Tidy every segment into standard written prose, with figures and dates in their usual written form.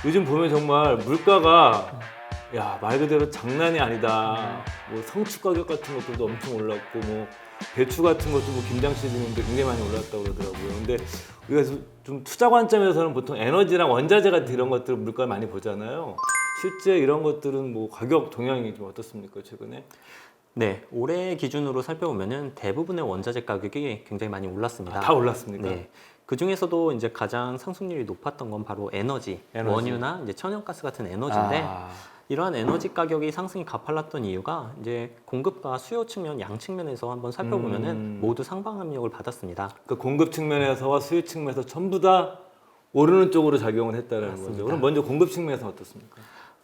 요즘 보면 정말 물가가 야, 말 그대로 장난이 아니다. 뭐 상추 가격 같은 것들도 엄청 올랐고 뭐 배추 같은 것도 뭐 김장 시즌인데 굉장히 많이 올랐다고 그러더라고요. 근데 우리가 좀 투자 관점에서는 보통 에너지랑 원자재 같은 이런 것들을 물가 많이 보잖아요. 실제 이런 것들은 뭐 가격 동향이 좀 어떻습니까, 최근에? 네, 올해 기준으로 살펴보면은 대부분의 원자재 가격이 굉장히 많이 올랐습니다. 다 올랐습니까? 네. 그 중에서도 이제 가장 상승률이 높았던 건 바로 에너지. 원유나 이제 천연가스 같은 에너지인데 아, 이러한 에너지 가격이 상승이 가팔랐던 이유가 이제 공급과 수요 측면 양 측면에서 한번 살펴보면은 모두 상방 압력을 받았습니다. 그 공급 측면에서와 수요 측면에서 전부 다 오르는 쪽으로 작용을 했다는 거죠. 맞습니다. 그럼 먼저 공급 측면에서 어떻습니까?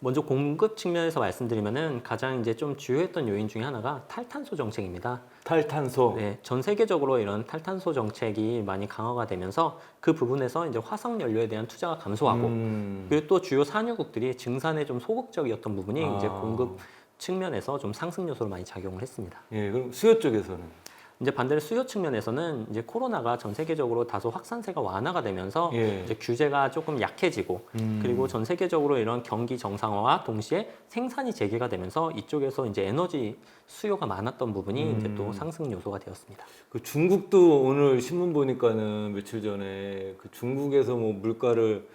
먼저 공급 측면에서 말씀드리면은 가장 이제 좀 주요했던 요인 중에 하나가 탈탄소 정책입니다. 탈탄소. 네, 전 세계적으로 이런 탈탄소 정책이 많이 강화가 되면서 그 부분에서 이제 화석 연료에 대한 투자가 감소하고 그리고 또 주요 산유국들이 증산에 좀 소극적이었던 부분이 이제 공급 측면에서 좀 상승 요소로 많이 작용을 했습니다. 예, 그럼 수요 쪽에서는 이제 반대로 수요 측면에서는 이제 코로나가 전 세계적으로 다소 확산세가 완화가 되면서 예. 이제 규제가 조금 약해지고 그리고 전 세계적으로 이런 경기 정상화와 동시에 생산이 재개가 되면서 이쪽에서 이제 에너지 수요가 많았던 부분이 이제 또 상승 요소가 되었습니다. 그 중국도 오늘 신문 보니까는 며칠 전에 그 중국에서 뭐 물가를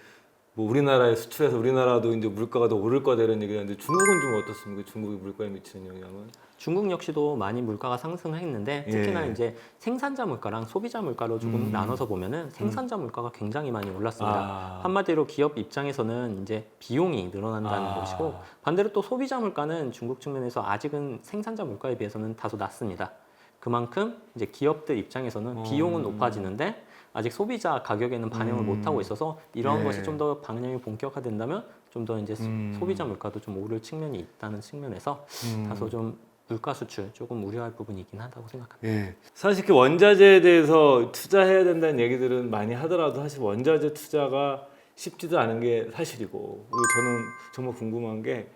뭐 우리나라에 수출해서 우리나라도 이제 물가가 더 오를 거다 이런 얘기를 하는데 중국은 좀 어떻습니까? 중국이 물가에 미치는 영향은? 중국 역시도 많이 물가가 상승했는데 특히나 예. 이제 생산자 물가랑 소비자 물가로 조금 나눠서 보면은 생산자 물가가 굉장히 많이 올랐습니다. 아. 한마디로 기업 입장에서는 이제 비용이 늘어난다는 아. 것이고 반대로 또 소비자 물가는 중국 측면에서 아직은 생산자 물가에 비해서는 다소 낮습니다. 그만큼 이제 기업들 입장에서는 비용은 높아지는데 아직 소비자 가격에는 반영을 못하고 있어서 이런 예. 것이 좀 더 방향이 본격화된다면 좀 더 이제 소비자 물가도 좀 오를 측면이 있다는 측면에서 다소 좀 물가 수출 조금 우려할 부분이 있긴 하다고 생각합니다. 예. 사실 그 원자재에 대해서 투자해야 된다는 얘기들은 많이 하더라도 사실 원자재 투자가 쉽지도 않은 게 사실이고 그리고 저는 정말 궁금한 게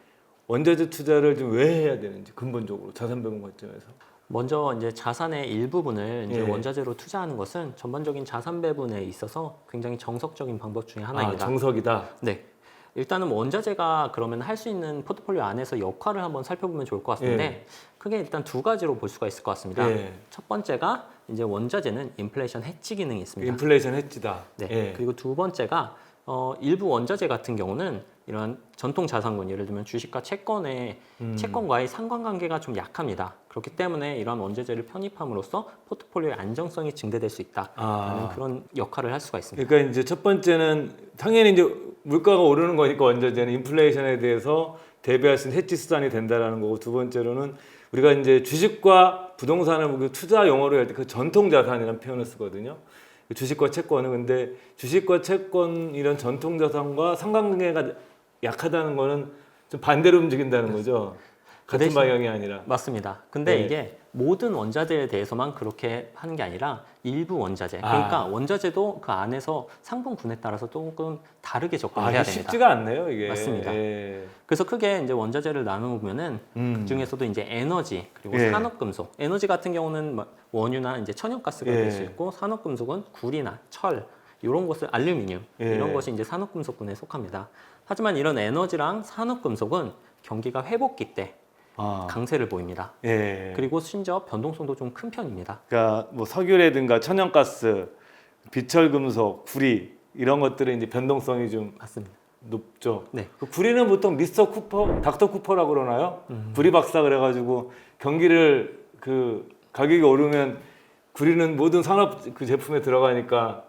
원자재 투자를 좀 왜 해야 되는지 근본적으로 자산 배분 관점에서. 먼저 이제 자산의 일부분을 이제 예. 원자재로 투자하는 것은 전반적인 자산 배분에 있어서 굉장히 정석적인 방법 중에 아, 하나입니다. 정석이다. 네. 일단은 뭐 원자재가 그러면 할 수 있는 포트폴리오 안에서 역할을 한번 살펴보면 좋을 것 같은데 예. 크게 일단 두 가지로 볼 수가 있을 것 같습니다. 예. 첫 번째가 이제 원자재는 인플레이션 해지 기능이 있습니다. 인플레이션 해지다. 네. 예. 그리고 두 번째가 일부 원자재 같은 경우는 이런 전통 자산군 예를 들면 주식과 채권과의 상관관계가 좀 약합니다. 그렇기 때문에 이런 원자재를 편입함으로써 포트폴리오의 안정성이 증대될 수 있다라는 그런 역할을 할 수가 있습니다. 그러니까 이제 첫 번째는 당연히 이제 물가가 오르는 거니까 원자재는 인플레이션에 대해서 대비할 수 있는 해지 수단이 된다라는 거고 두 번째로는 우리가 이제 주식과 부동산을 그 투자 용어로 할 때 그 전통 자산이라는 표현을 쓰거든요. 주식과 채권은 근데 주식과 채권 이런 전통 자산과 상관관계가 약하다는 거는 좀 반대로 움직인다는 거죠. 같은 대신- 방향이 아니라. 맞습니다. 근데 네. 이게 모든 원자재에 대해서만 그렇게 하는 게 아니라 일부 원자재. 그러니까 원자재도 그 안에서 상품군에 따라서 조금 다르게 접근을 해야 이게 됩니다. 쉽지가 않네요, 이게. 맞습니다. 예. 그래서 크게 이제 원자재를 나누어 보면은 그 중에서도 이제 에너지 그리고 예. 산업금속. 에너지 같은 경우는 뭐 원유나 이제 천연가스가 예. 될 수 있고 산업금속은 구리나 철 이런 것을 알루미늄 예. 이런 것이 이제 산업금속군에 속합니다. 하지만 이런 에너지랑 산업금속은 경기가 회복기 때 강세를 보입니다. 예. 그리고 심지어 변동성도 좀 큰 편입니다. 그러니까 뭐 석유라든가 천연가스, 비철금속, 구리 이런 것들은 이제 변동성이 좀 맞습니다. 높죠. 네. 그 구리는 보통 미스터 쿠퍼, 닥터 쿠퍼라고 그러나요? 구리 박사 그래가지고 경기를 그 가격이 오르면 구리는 모든 산업 그 제품에 들어가니까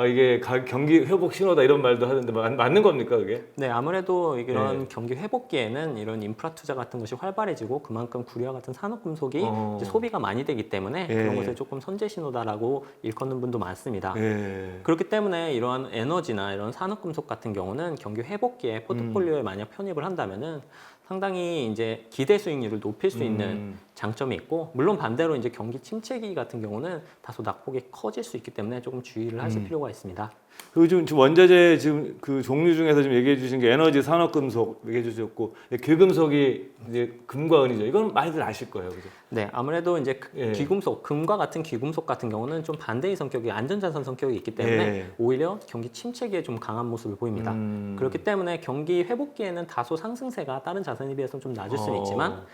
이게 경기 회복 신호다 이런 말도 하는데 맞는 겁니까 그게? 네, 아무래도 이런 네. 경기 회복기에는 이런 인프라 투자 같은 것이 활발해지고 그만큼 구리와 같은 산업금속이 이제 소비가 많이 되기 때문에 예. 그런 것에 조금 선제 신호다라고 일컫는 분도 많습니다. 예. 그렇기 때문에 이러한 에너지나 이런 산업금속 같은 경우는 경기 회복기에 포트폴리오에 만약 편입을 한다면은 상당히 이제 기대 수익률을 높일 수 있는 장점이 있고 물론 반대로 이제 경기 침체기 같은 경우는 다소 낙폭이 커질 수 있기 때문에 조금 주의를 하실 필요가 필요가 있습니다. 요즘 지금 원자재 지금 그 종류 중에서 지금 얘기해 주신 게 에너지, 산업금속 얘기해 주셨고 귀금속이 이제 금과 은이죠. 이건 많이들 아실 거예요, 그죠? 네, 아무래도 이제 예. 귀금속, 금과 같은 귀금속 같은 경우는 좀 반대의 성격이 안전자산 성격이 있기 때문에 예. 오히려 경기 침체기에 좀 강한 모습을 보입니다. 그렇기 때문에 경기 회복기에는 다소 상승세가 다른 자산에 비해서 좀 낮을 수는 있지만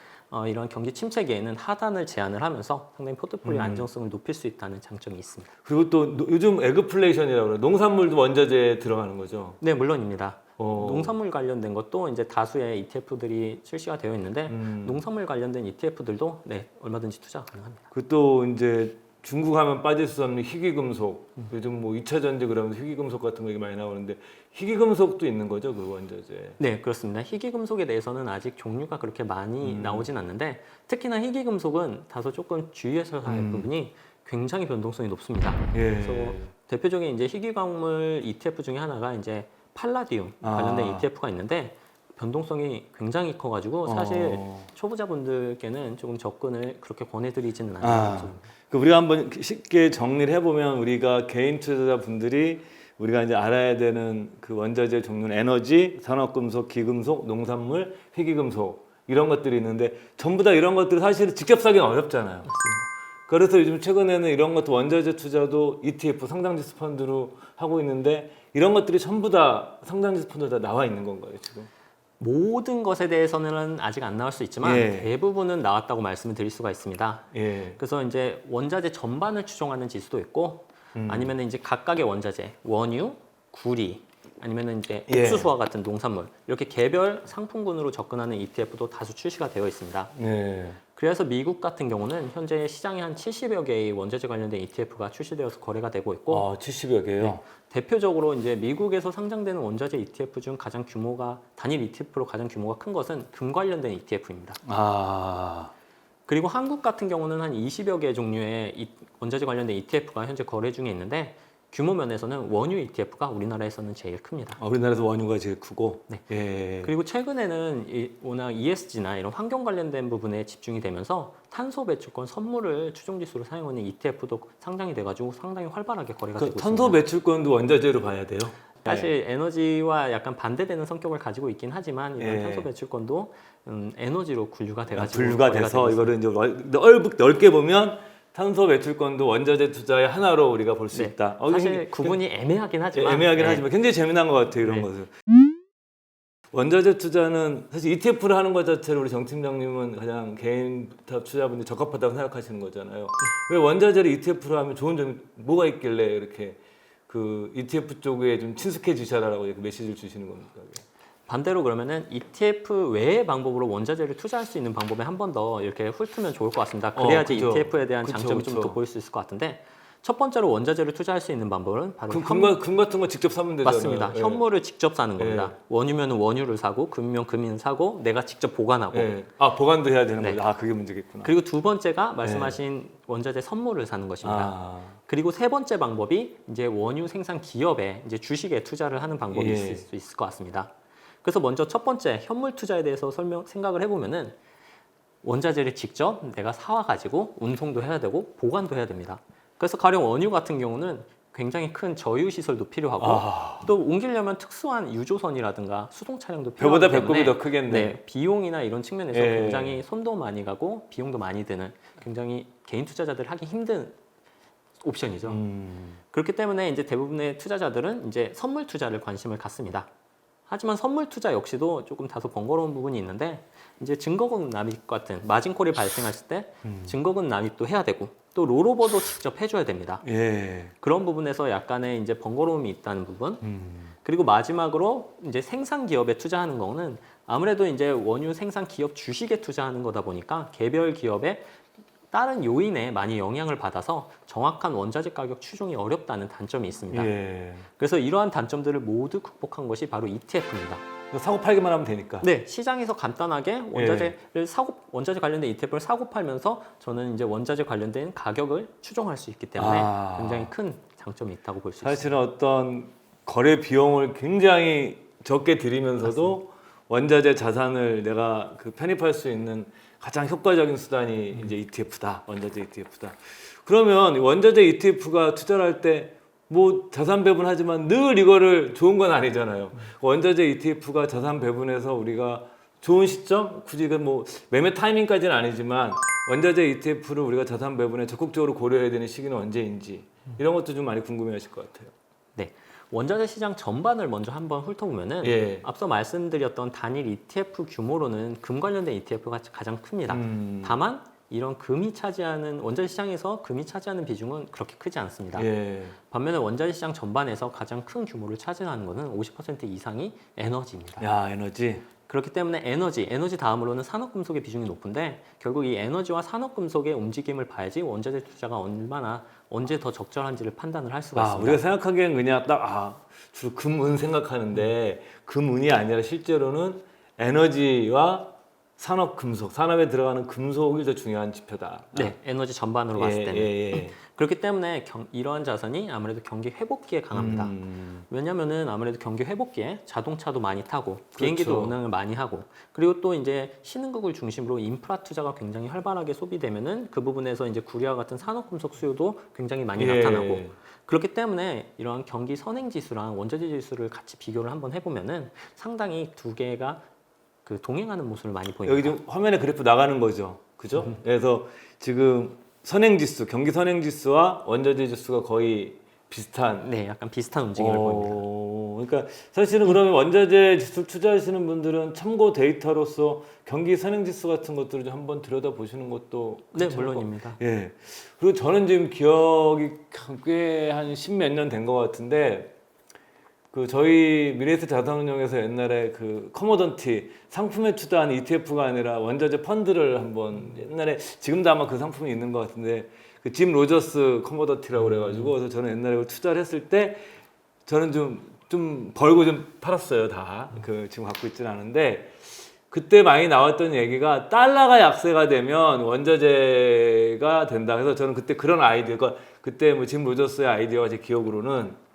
이런 경기 침체기에는 하단을 제한을 하면서 상당히 포트폴리오 안정성을 높일 수 있다는 장점이 있습니다. 그리고 또 요즘 에그플레이션이라고 그래요. 농산물도 원자재에 들어가는 거죠. 네, 물론입니다. 어. 농산물 관련된 것도 이제 다수의 ETF들이 출시가 되어 있는데 농산물 관련된 ETF들도 네, 얼마든지 투자 가능합니다. 그또 이제 중국 하면 빠질 수 없는 희귀금속. 요즘 뭐 2차 전지 그러면서 희귀금속 같은 거 얘기 많이 나오는데 희귀금속도 있는 거죠, 그 원자재. 네, 그렇습니다. 희귀금속에 대해서는 아직 종류가 그렇게 많이 나오진 않는데 특히나 희귀금속은 다소 조금 주의해서 할 부분이 굉장히 변동성이 높습니다. 예. 그래서 대표적인 이제 희귀광물 ETF 중에 하나가 이제 팔라디움 관련된 ETF가 있는데 변동성이 굉장히 커가지고 사실 초보자분들께는 조금 접근을 그렇게 권해드리지는 않아요. 그 우리가 한번 쉽게 정리를 해보면 우리가 개인 투자자분들이 우리가 이제 알아야 되는 그 원자재 종류는 에너지, 산업금속, 기금속, 농산물, 희귀금속 이런 것들이 있는데 전부 다 이런 것들을 사실 직접 사기는 어렵잖아요. 맞습니다. 그래서 요즘 최근에는 이런 것도 원자재 투자도 ETF 상장지수 펀드로 하고 있는데 이런 것들이 전부 다 상장지수 펀드로 다 나와 있는 건가요, 지금? 모든 것에 대해서는 아직 안 나올 수 있지만 예. 대부분은 나왔다고 말씀을 드릴 수가 있습니다. 예. 그래서 이제 원자재 전반을 추종하는 지수도 있고 아니면 이제 각각의 원자재, 원유, 구리, 아니면 이제 예. 옥수수와 같은 농산물 이렇게 개별 상품군으로 접근하는 ETF도 다수 출시가 되어 있습니다. 네. 그래서 미국 같은 경우는 현재 시장에 한 70여 개의 원자재 관련된 ETF가 출시되어서 거래가 되고 있고 70여 개요? 네. 대표적으로 이제 미국에서 상장되는 원자재 ETF 중 가장 규모가 단일 ETF로 가장 규모가 큰 것은 금 관련된 ETF입니다. 그리고 한국 같은 경우는 한 20여 개 종류의 원자재 관련된 ETF가 현재 거래 중에 있는데 규모 면에서는 원유 ETF가 우리나라에서는 제일 큽니다. 우리나라에서 원유가 제일 크고. 네. 예. 그리고 최근에는 워낙 ESG나 이런 환경 관련된 부분에 집중이 되면서 탄소 배출권 선물을 추종지수로 사용하는 ETF도 상장이 돼가지고 상당히 활발하게 거래가 되고 탄소 있습니다. 배출권도 원자재로 봐야 돼요? 사실 에너지와 약간 반대되는 성격을 가지고 있긴 하지만 이런 예. 탄소 배출권도 에너지로 분류가 돼가지고 분류가 거래가 돼서 되고 이거를 이제 넓게 보면 탄소 배출권도 원자재 투자의 하나로 우리가 볼 수 네. 있다. 사실 구분이 애매하긴 하지만 애매하긴 네. 하지만 굉장히 재미난 것 같아요, 이런 네. 것은. 원자재 투자는 사실 ETF를 하는 것 자체를 우리 정 팀장님은 가장 개인 투자분들이 적합하다고 생각하시는 거잖아요. 왜 원자재를 ETF로 하면 좋은 점이 뭐가 있길래 이렇게 그 ETF 쪽에 좀 친숙해지셔라라고 이렇게 메시지를 주시는 겁니까? 반대로 그러면은 ETF 외의 방법으로 원자재를 투자할 수 있는 방법에 한 번 더 이렇게 훑으면 좋을 것 같습니다. 그래야지 그죠. ETF에 대한 그쵸, 장점이 좀 더 보일 수 있을 것 같은데 첫 번째로 원자재를 투자할 수 있는 방법은 바로 금 같은 거 직접 사면 되잖아요. 맞습니다. 예. 현물을 직접 사는 겁니다. 예. 원유면 원유를 사고 금이면 금을 사고 내가 직접 보관하고 예. 보관도 해야 되는 네. 거죠. 그게 문제겠구나. 그리고 두 번째가 말씀하신 원자재 선물을 사는 것입니다. 그리고 세 번째 방법이 이제 원유 생산 기업에 이제 주식에 투자를 하는 방법이 예. 있을 수 있을 것 같습니다. 그래서 먼저 첫 번째 현물 투자에 대해서 생각을 해보면은 원자재를 직접 내가 사와 가지고 운송도 해야 되고 보관도 해야 됩니다. 그래서 가령 원유 같은 경우는 굉장히 큰 저유 시설도 필요하고 또 옮기려면 특수한 유조선이라든가 수송 차량도 필요하기 배보다 때문에 배꼽이 더 크겠네. 네, 비용이나 이런 측면에서 예. 굉장히 손도 많이 가고 비용도 많이 드는 굉장히 개인 투자자들 하기 힘든 옵션이죠. 그렇기 때문에 이제 대부분의 투자자들은 이제 선물 투자를 관심을 갖습니다. 하지만 선물 투자 역시도 조금 다소 번거로운 부분이 있는데 이제 증거금 납입 같은 마진콜이 발생했을 때 증거금 납입도 해야 되고 또 롤오버도 직접 해줘야 됩니다. 예. 그런 부분에서 약간의 이제 번거로움이 있다는 부분. 그리고 마지막으로 이제 생산 기업에 투자하는 거는 아무래도 이제 원유 생산 기업 주식에 투자하는 거다 보니까 개별 기업의 다른 요인에 많이 영향을 받아서 정확한 원자재 가격 추종이 어렵다는 단점이 있습니다. 예. 그래서 이러한 단점들을 모두 극복한 것이 바로 ETF입니다. 사고 팔기만 하면 되니까. 네, 시장에서 간단하게 원자재 관련된 ETF를 사고 팔면서 저는 이제 원자재 관련된 가격을 추종할 수 있기 때문에 굉장히 큰 장점이 있다고 볼 수 있습니다. 사실은 어떤 거래 비용을 굉장히 적게 들이면서도 맞습니다. 원자재 자산을 내가 그 편입할 수 있는 가장 효과적인 수단이 이제 ETF다. 원자재 ETF다. 그러면 원자재 ETF가 투자를 할 때 뭐 자산 배분하지만 늘 이거를 좋은 건 아니잖아요. 원자재 ETF가 자산 배분해서 우리가 좋은 시점, 굳이 뭐 매매 타이밍까지는 아니지만 원자재 ETF를 우리가 자산 배분에 적극적으로 고려해야 되는 시기는 언제인지 이런 것도 좀 많이 궁금해하실 것 같아요. 네. 원자재 시장 전반을 먼저 한번 훑어보면은 예. 앞서 말씀드렸던 단일 ETF 규모로는 금 관련된 ETF가 가장 큽니다. 다만 이런 금이 차지하는 원자재 시장에서 금이 차지하는 비중은 그렇게 크지 않습니다. 예. 반면에 원자재 시장 전반에서 가장 큰 규모를 차지하는 것은 50% 이상이 에너지입니다. 야, 에너지. 그렇기 때문에 에너지 다음으로는 산업금속의 비중이 높은데 결국 이 에너지와 산업금속의 움직임을 봐야지 원자재 투자가 얼마나 언제 더 적절한지를 판단을 할 수가 있습니다. 우리가 생각하기엔 그냥 주로 금은 생각하는데 금은이 아니라 실제로는 에너지와 산업금속, 산업에 들어가는 금속이 더 중요한 지표다. 네, 에너지 전반으로 봤을 때는. 예. 그렇기 때문에 이러한 자산이 아무래도 경기 회복기에 강합니다. 왜냐면은 아무래도 경기 회복기에 자동차도 많이 타고 비행기도 그렇죠. 운항을 많이 하고 그리고 또 이제 신흥국을 중심으로 인프라 투자가 굉장히 활발하게 소비되면은 그 부분에서 이제 구리와 같은 산업금속 수요도 굉장히 많이 나타나고 그렇기 때문에 이러한 경기 선행 지수랑 원자재 지수를 같이 비교를 한번 해보면은 상당히 두 개가 그 동행하는 모습을 많이 보입니다. 여기 지금 화면에 그래프 나가는 거죠. 그죠? 그래서 지금 선행지수, 경기 선행지수와 원자재 지수가 거의 비슷한. 네, 약간 비슷한 움직임을 보입니다. 그러니까 사실은 그러면 원자재 지수 투자하시는 분들은 참고 데이터로서 경기 선행지수 같은 것들을 좀 한번 들여다 보시는 것도 네, 물론입니다. 예. 그리고 저는 지금 기억이 꽤 한 10몇 년 된 것 같은데 그 저희 미래에셋 자산운용에서 옛날에 그 커머던티 상품에 투자한 ETF가 아니라 원자재 펀드를 한번 옛날에 지금도 아마 그 상품이 있는 것 같은데 그 짐 로저스 커머던티라고 그래가지고 그래서 저는 옛날에 그걸 투자를 했을 때 저는 좀 벌고 좀 팔았어요 다. 그 지금 갖고 있지는 않은데 그때 많이 나왔던 얘기가 달러가 약세가 되면 원자재가 된다. 그래서 저는 그때 그런 아이디어가 그때 뭐 짐 로저스의 아이디어가 제 기억으로는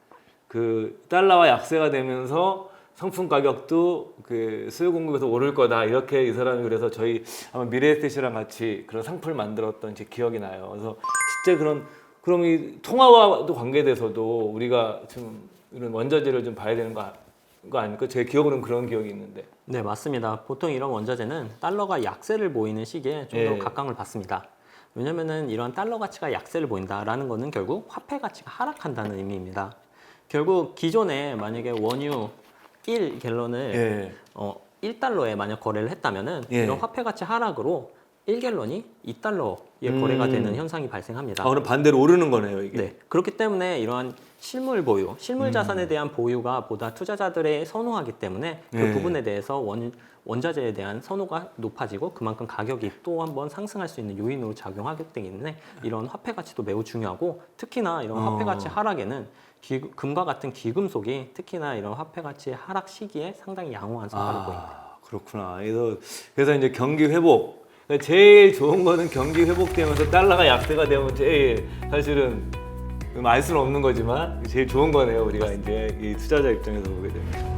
그 달러와 약세가 되면서 상품 가격도 그 수요 공급에서 오를 거다 이렇게 이 사람이 그래서 저희 아마 미래에셋이랑 같이 그런 상품을 만들었던 제 기억이 나요. 그래서 실제 그럼 이 통화와도 관계돼서도 우리가 좀 이런 원자재를 좀 봐야 되는 거 아닙니까? 제 기억으로는 그런 기억이 있는데. 네, 맞습니다. 보통 이런 원자재는 달러가 약세를 보이는 시기에 좀 더 예. 각광을 받습니다. 왜냐면은 이런 달러 가치가 약세를 보인다라는 거는 결국 화폐 가치가 하락한다는 의미입니다. 결국 기존에 만약에 원유 1갤런을 예. 1달러에 만약 거래를 했다면은 예. 이런 화폐 가치 하락으로 1갤런이 2달러에 거래가 되는 현상이 발생합니다. 그럼 반대로 오르는 거네요 이게. 네, 그렇기 때문에 이러한 실물 보유, 실물 자산에 대한 보유가 보다 투자자들의 선호하기 때문에 그 네. 부분에 대해서 원자재에 대한 선호가 높아지고 그만큼 가격이 또 한번 상승할 수 있는 요인으로 작용하기 때문에 이런 화폐 가치도 매우 중요하고 특히나 이런 화폐 가치 하락에는 금과 같은 귀금속이 특히나 이런 화폐 가치 하락 시기에 상당히 양호한 성과를 보입니다. 그렇구나. 그래서 이제 경기 회복. 그러니까 제일 좋은 거는 경기 회복되면서 달러가 약세가 되면 제일 사실은 알 수는 없는 거지만 제일 좋은 거네요. 우리가 이제 이 투자자 입장에서 보게 되면.